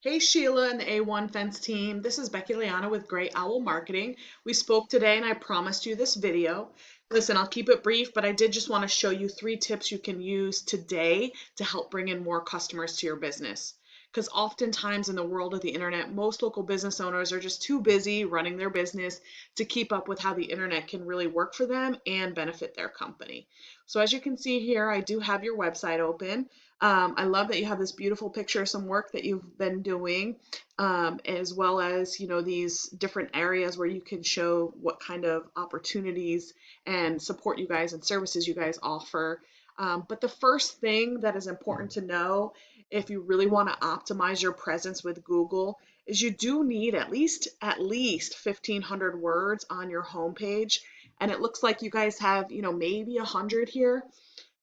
Hey Sheila and the A-1 Fence team, this is Becky with Great Owl Marketing. We spoke today and I promised you this video. Listen, I'll keep it brief, but I did just want to show you 3 tips you can use today to help bring in more customers to your business. Because oftentimes in the world of the internet, most local business owners are just too busy running their business to keep up with how the internet can really work for them and benefit their company. So as you can see here, I do have your website open. I love that you have this beautiful picture of some work that you've been doing, as well as, these different areas where you can show what kind of opportunities and support you guys and services you guys offer. But the first thing that is important to know if you really want to optimize your presence with Google is you do need at least 1,500 words on your homepage. And it looks like you guys have, maybe 100 here.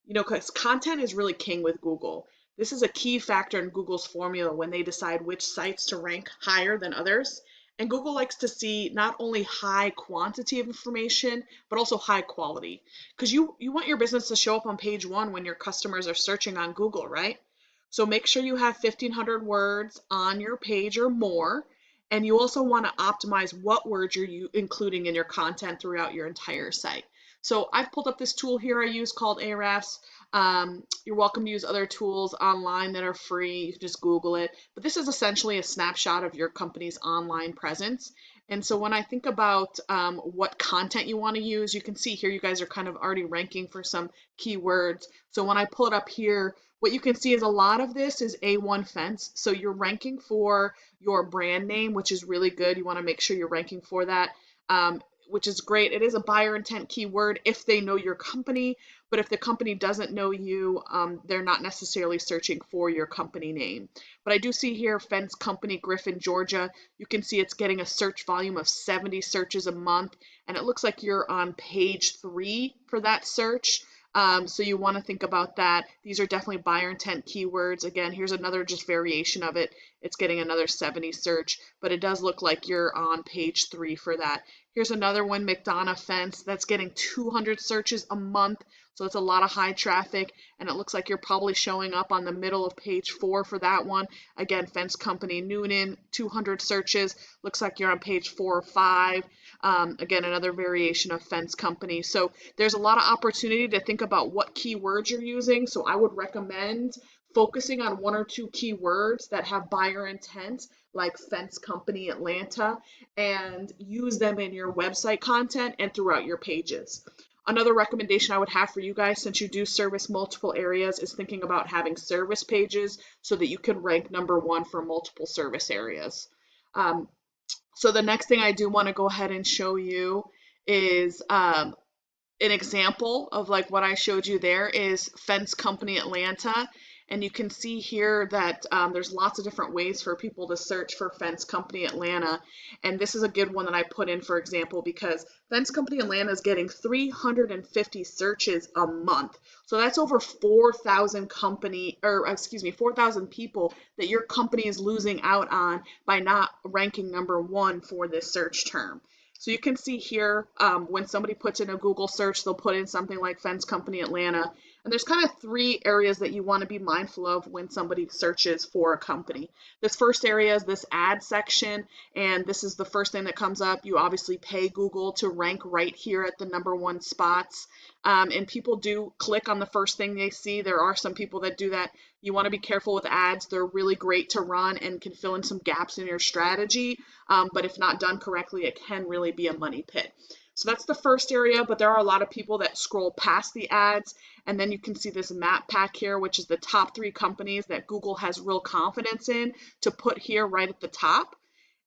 Because content is really king with Google. This is a key factor in Google's formula when they decide which sites to rank higher than others. And Google likes to see not only high quantity of information, but also high quality. Because you want your business to show up on page 1 when your customers are searching on Google, right? So make sure you have 1,500 words on your page or more. And you also want to optimize what words you're including in your content throughout your entire site. So I've pulled up this tool here I use called Ahrefs. You're welcome to use other tools online that are free. You can just Google it. But this is essentially a snapshot of your company's online presence. And so when I think about what content you want to use, you can see here you guys are kind of already ranking for some keywords. So when I pull it up here, what you can see is a lot of this is A-1 fence. So you're ranking for your brand name, which is really good. You want to make sure you're ranking for that. Which is great. It is a buyer intent keyword if they know your company, but if the company doesn't know you, they're not necessarily searching for your company name. But I do see here Fence Company, Griffin, Georgia. You can see it's getting a search volume of 70 searches a month, and it looks like you're on page 3 for that search. So you want to think about that. These are definitely buyer intent keywords. Again, here's another just variation of it. It's getting another 70 search, but it does look like you're on page 3 for that. Here's another one, McDonough Fence, that's getting 200 searches a month. So it's a lot of high traffic, and it looks like you're probably showing up on the middle of page 4 for that one. Again, Fence Company Noonan, 200 searches. Looks like you're on page 4 or 5. Again, another variation of Fence Company. So there's a lot of opportunity to think about what keywords you're using. So I would recommend focusing on 1 or 2 keywords that have buyer intent, like Fence Company Atlanta, and use them in your website content and throughout your pages. Another recommendation I would have for you guys, since you do service multiple areas, is thinking about having service pages so that you can rank number 1 for multiple service areas. So the next thing I do want to go ahead and show you is an example of like what I showed you there is Fence Company Atlanta. And you can see here that there's lots of different ways for people to search for Fence Company Atlanta. And this is a good one that I put in, for example, because Fence Company Atlanta is getting 350 searches a month. So that's over 4,000 4,000 people that your company is losing out on by not ranking number 1 for this search term. So you can see here when somebody puts in a Google search, they'll put in something like Fence Company Atlanta. And there's kind of 3 areas that you want to be mindful of when somebody searches for a company. This first area is this ad section, and this is the first thing that comes up. You obviously pay Google to rank right here at the number 1 spots. And people do click on the first thing they see. There are some people that do that. You want to be careful with ads. They're really great to run and can fill in some gaps in your strategy. But if not done correctly, it can really be a money pit. So that's the first area, but there are a lot of people that scroll past the ads, and then you can see this map pack here, which is the top 3 companies that Google has real confidence in to put here right at the top.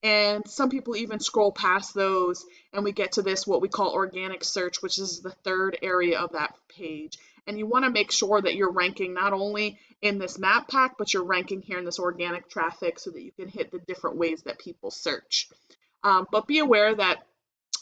And some people even scroll past those, and we get to this, what we call organic search, which is the 3rd area of that page. And you want to make sure that you're ranking not only in this map pack, but you're ranking here in this organic traffic so that you can hit the different ways that people search. But be aware that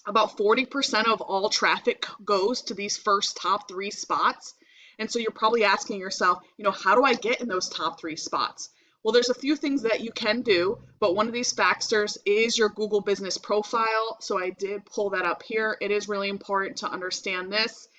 about 40% of all traffic goes to these first top 3 spots. And so you're probably asking yourself, how do I get in those top 3 spots? Well, there's a few things that you can do, but one of these factors is your Google business profile. So I did pull that up here. It is really important to understand this.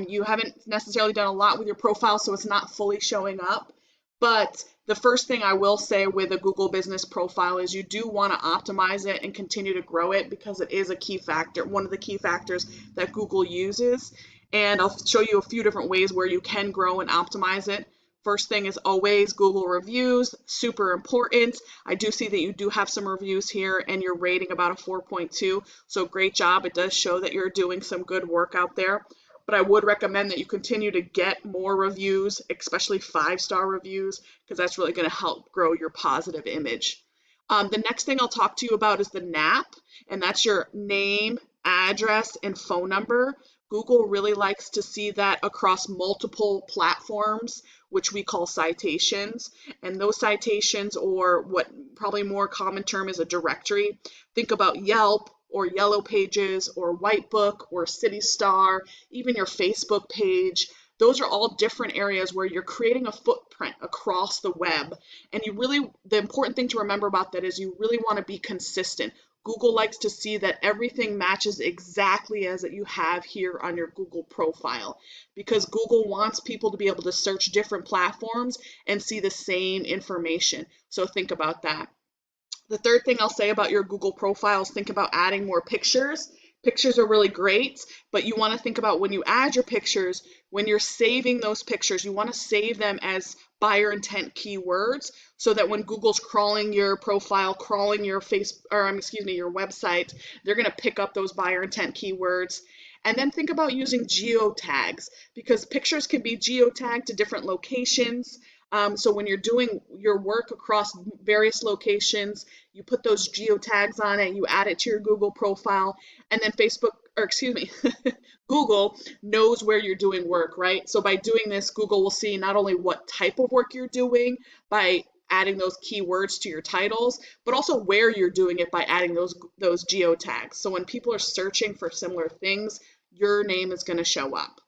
You haven't necessarily done a lot with your profile, so it's not fully showing up. But The first thing I will say with a Google business profile is you do want to optimize it and continue to grow it because it is a key factor, one of the key factors that Google uses. And I'll show you a few different ways where you can grow and optimize it. First thing is always Google reviews, super important. I do see that you do have some reviews here and you're rating about a 4.2, so great job. It does show that you're doing some good work out there. But I would recommend that you continue to get more reviews, especially 5-star reviews, because that's really going to help grow your positive image. The next thing I'll talk to you about is the NAP, and that's your name, address, and phone number. Google really likes to see that across multiple platforms, which we call citations. And those citations, or what probably more common term is a directory. Think about Yelp or Yellow Pages or Whitebook or City Star, even your Facebook page. Those are all different areas where you're creating a footprint across the web. And the important thing to remember about that is you really want to be consistent. Google likes to see that everything matches exactly as that you have here on your Google profile, because Google wants people to be able to search different platforms and see the same information. So think about that. The third thing I'll say about your Google profiles, think about adding more pictures. Pictures are really great, but you want to think about when you add your pictures, when you're saving those pictures, you want to save them as buyer intent keywords so that when Google's crawling your profile, crawling your your website, they're going to pick up those buyer intent keywords. And then think about using geotags, because pictures can be geotagged to different locations. So when you're doing your work across various locations, you put those geotags on it, you add it to your Google profile, and then Google knows where you're doing work, right? So by doing this, Google will see not only what type of work you're doing by adding those keywords to your titles, but also where you're doing it by adding those geotags. So when people are searching for similar things, your name is going to show up.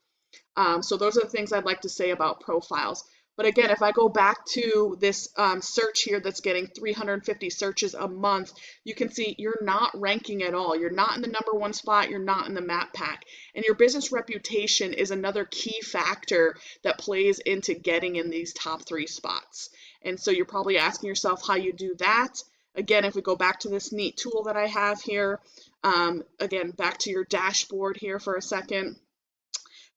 So those are the things I'd like to say about profiles. But again, if I go back to this search here that's getting 350 searches a month, you can see you're not ranking at all. You're not in the #1 spot. You're not in the map pack. And your business reputation is another key factor that plays into getting in these top 3 spots. And so you're probably asking yourself how you do that. Again, if we go back to this neat tool that I have here, again, back to your dashboard here for a second.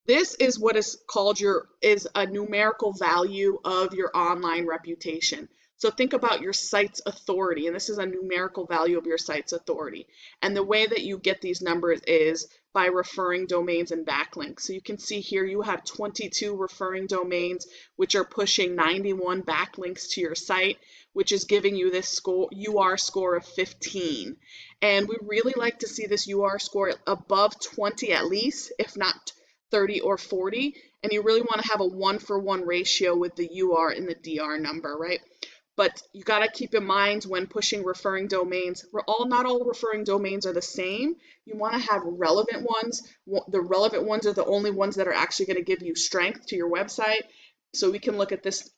This is what is called is a numerical value of your online reputation. So think about your site's authority, and this is a numerical value of your site's authority. And the way that you get these numbers is by referring domains and backlinks. So you can see here you have 22 referring domains, which are pushing 91 backlinks to your site, which is giving you this UR score of 15. And we really like to see this UR score above 20 at least, if not 30 or 40, and you really want to have a 1-for-1 ratio with the UR and the DR number, right? But you got to keep in mind when pushing referring domains, not all referring domains are the same. You want to have relevant ones. The relevant ones are the only ones that are actually going to give you strength to your website. So we can look at this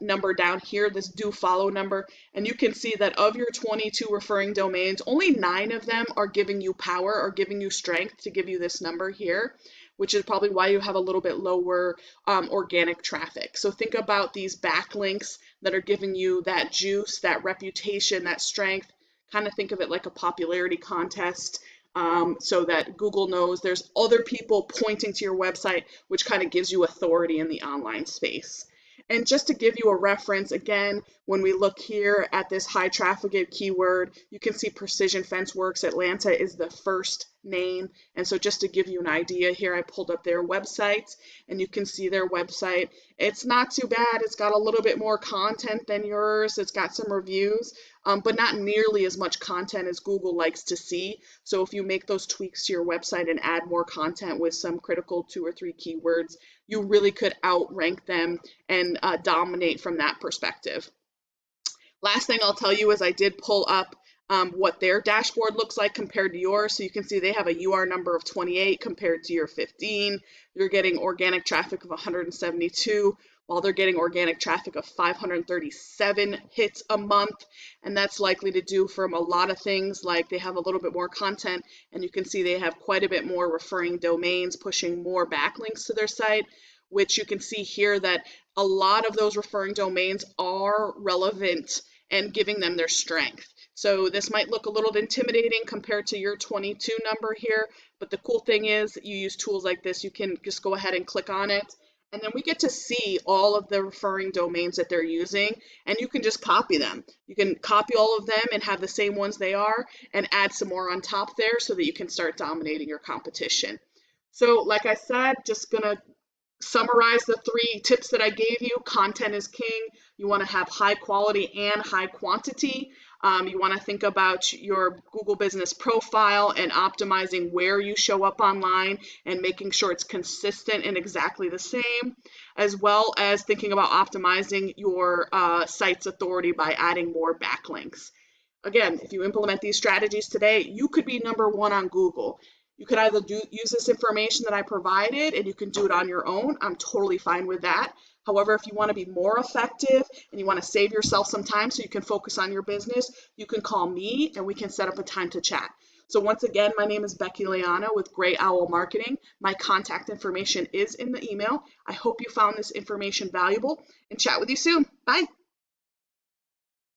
number down here, this do follow number, and you can see that of your 22 referring domains, only 9 of them are giving you power or giving you strength to give you this number here, which is probably why you have a little bit lower organic traffic. So think about these backlinks that are giving you that juice, that reputation, that strength. Kind of think of it like a popularity contest, so that Google knows there's other people pointing to your website, which kind of gives you authority in the online space. And just to give you a reference, again, when we look here at this high traffic keyword, you can see Precision Fence Works Atlanta is the first name. And so just to give you an idea here, I pulled up their website and you can see their website. It's not too bad. It's got a little bit more content than yours. It's got some reviews, but not nearly as much content as Google likes to see. So if you make those tweaks to your website and add more content with some critical 2 or 3 keywords, you really could outrank them and dominate from that perspective. Last thing I'll tell you is I did pull up what their dashboard looks like compared to yours. So you can see they have a UR number of 28 compared to your 15. You're getting organic traffic of 172, while they're getting organic traffic of 537 hits a month. And that's likely to do from a lot of things, like they have a little bit more content, and you can see they have quite a bit more referring domains, pushing more backlinks to their site, which you can see here that a lot of those referring domains are relevant and giving them their strength. So this might look a little intimidating compared to your 22 number here, but the cool thing is you use tools like this, you can just go ahead and click on it, and then we get to see all of the referring domains that they're using, and you can just copy them. You can copy all of them and have the same ones they are and add some more on top there so that you can start dominating your competition. So like I said, just gonna summarize the three tips that I gave you. Content is king. You want to have high quality and high quantity. You want to think about your Google business profile and optimizing where you show up online and making sure it's consistent and exactly the same, as well as thinking about optimizing your site's authority by adding more backlinks. Again, if you implement these strategies today, you could be #1 on Google. You could either use this information that I provided and you can do it on your own. I'm totally fine with that. However, if you want to be more effective and you want to save yourself some time so you can focus on your business, you can call me and we can set up a time to chat. So once again, my name is Becky Leana with Gray Owl Marketing. My contact information is in the email. I hope you found this information valuable and chat with you soon. Bye.